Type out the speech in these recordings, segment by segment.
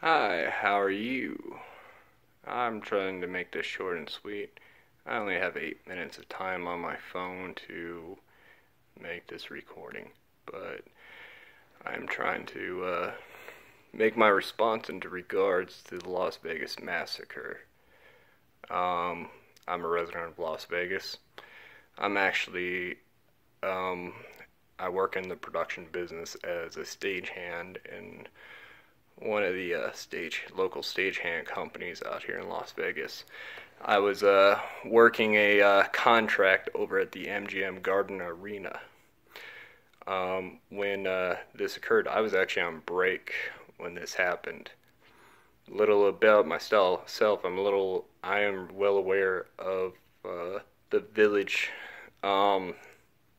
Hi, how are you? I'm trying to make this short and sweet. I only have 8 minutes of time on my phone to make this recording, but I'm trying to make my response into regards to the Las Vegas massacre. I'm a resident of Las Vegas. I'm actually, um, I work in the production business as a stagehand in one of the local stagehand companies out here in Las Vegas. I was working a contract over at the MGM Garden Arena when this occurred. I was actually on break when this happened. Little about myself. I am well aware of the village, the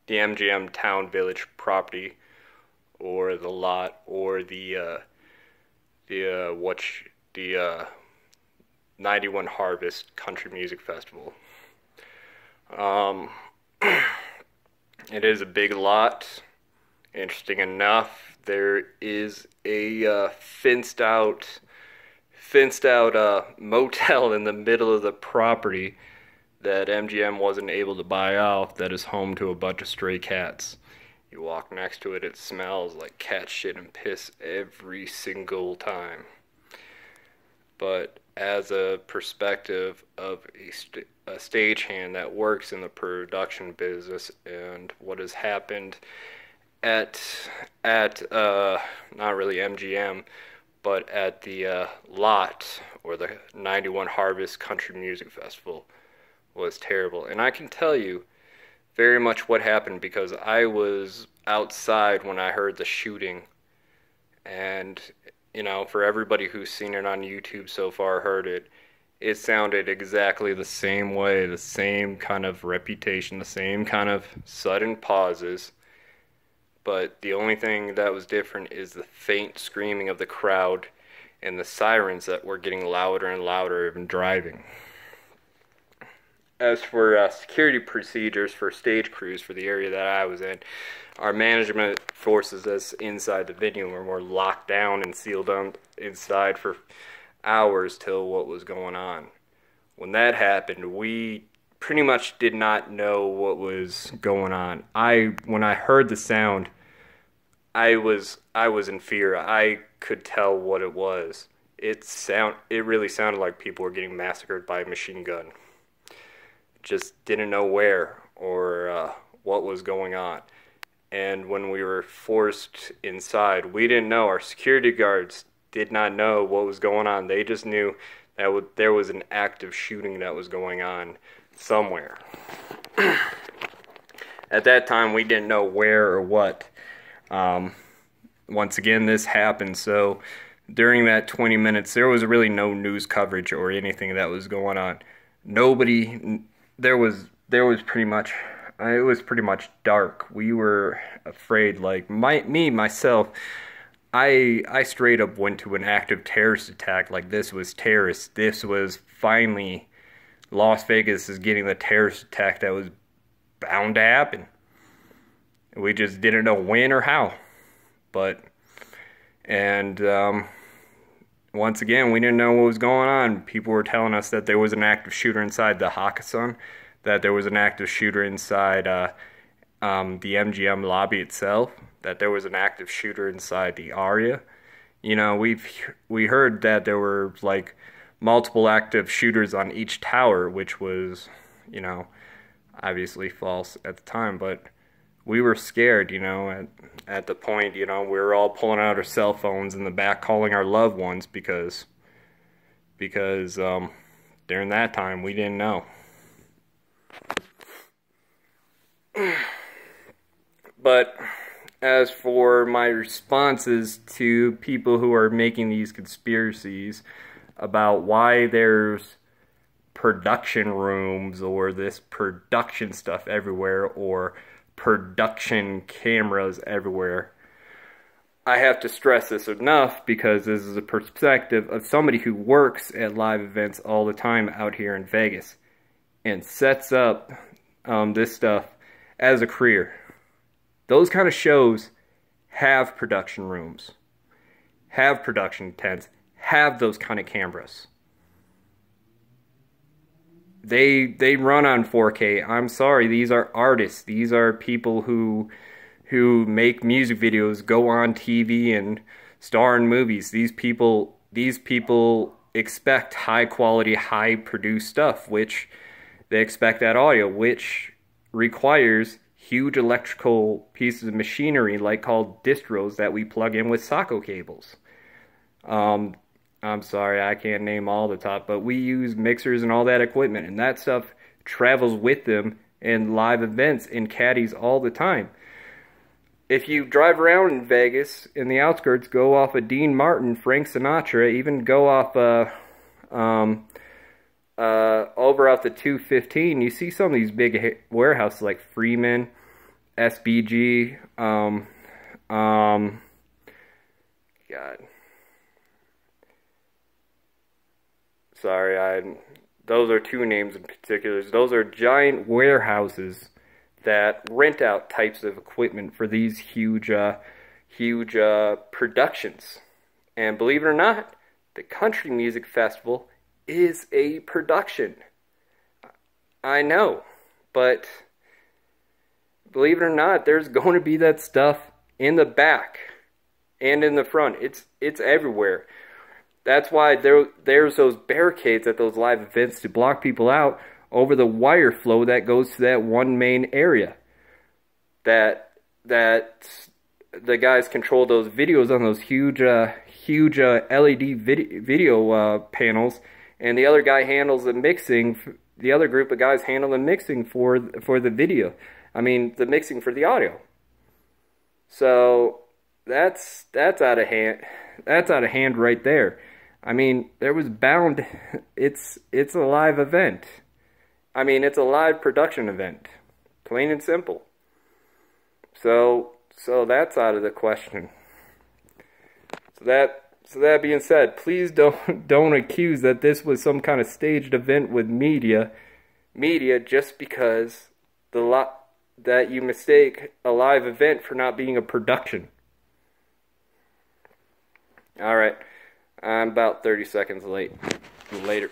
MGM Town Village property, or the lot, or the 91 Harvest Country Music Festival. Um, it is a big lot. Interesting enough, there is a fenced out motel in the middle of the property that MGM wasn't able to buy off, that is home to a bunch of stray cats. You walk next to it, it smells like cat shit and piss every single time. But as a perspective of a stagehand that works in the production business, and what has happened at not really MGM, but at the lot, or the 91 Harvest Country Music Festival, was terrible. And I can tell you very much what happened, because I was outside when I heard the shooting. And, for everybody who's seen it on YouTube so far, heard it, it sounded exactly the same way, the same kind of reputation, the same kind of sudden pauses. But the only thing that was different is the faint screaming of the crowd and the sirens that were getting louder and louder even driving. As for security procedures for stage crews for the area that I was in, our management forces us inside the venue, where we're locked down and sealed inside for hours till what was going on. When that happened, we pretty much did not know what was going on. When I heard the sound, I was in fear. I could tell what it was. It really sounded like people were getting massacred by a machine gun. Just didn't know where or what was going on. And when we were forced inside, we didn't know. Our security guards did not know what was going on. They just knew that there was an active shooting that was going on somewhere. At that time, we didn't know where or what. Once again, this happened. So during that 20 minutes, there was really no news coverage or anything that was going on. There was pretty much, it was pretty much dark. We were afraid, like myself, I straight up went to an active terrorist attack. Like, this was terrorist. This was finally, Las Vegas is getting the terrorist attack that was bound to happen. We just didn't know when or how. Once again, we didn't know what was going on. People were telling us that there was an active shooter inside the Hakkasan, that there was an active shooter inside the MGM lobby itself, that there was an active shooter inside the Aria. We heard that there were like multiple active shooters on each tower, which was, obviously false at the time, but we were scared, at the point, we were all pulling out our cell phones in the back, calling our loved ones, because during that time, we didn't know. But as for my responses to people who are making these conspiracies about why there's production rooms, or this production stuff everywhere, or production cameras everywhere, I have to stress this enough, because this is a perspective of somebody who works at live events all the time out here in Vegas and sets up this stuff as a career. Those kind of shows have production rooms, have production tents, have those kind of cameras. They run on 4K. I'm sorry, these are artists. These are people who make music videos, go on TV and star in movies. These people expect high quality, high produced stuff, which they expect that audio, which requires huge electrical pieces of machinery like called distros that we plug in with Socko cables. I'm sorry, I can't name all the top, but we use mixers and all that equipment, and that stuff travels with them in live events in caddies all the time. If you drive around in Vegas, in the outskirts, go off of Dean Martin, Frank Sinatra, even go off over off the 215, you see some of these big warehouses like Freeman, SBG, God. Sorry, those are two names in particular. Those are giant warehouses that rent out types of equipment for these huge productions. And believe it or not, the Country Music Festival is a production. I know, but believe it or not, there's going to be that stuff in the back and in the front. It's everywhere. That's why there's those barricades at those live events to block people out over the wire flow that goes to that one main area. That the guys control those videos on those huge LED video panels, and the other guy handles the mixing. The other group of guys handle the mixing for the video. I mean, the mixing for the audio. So that's out of hand. That's out of hand right there. I mean, there was bound. It's a live event. I mean, it's a live production event, plain and simple. So that's out of the question. So that being said, please don't accuse that this was some kind of staged event with media just because that you mistake a live event for not being a production. All right. I'm about 30 seconds late. Later.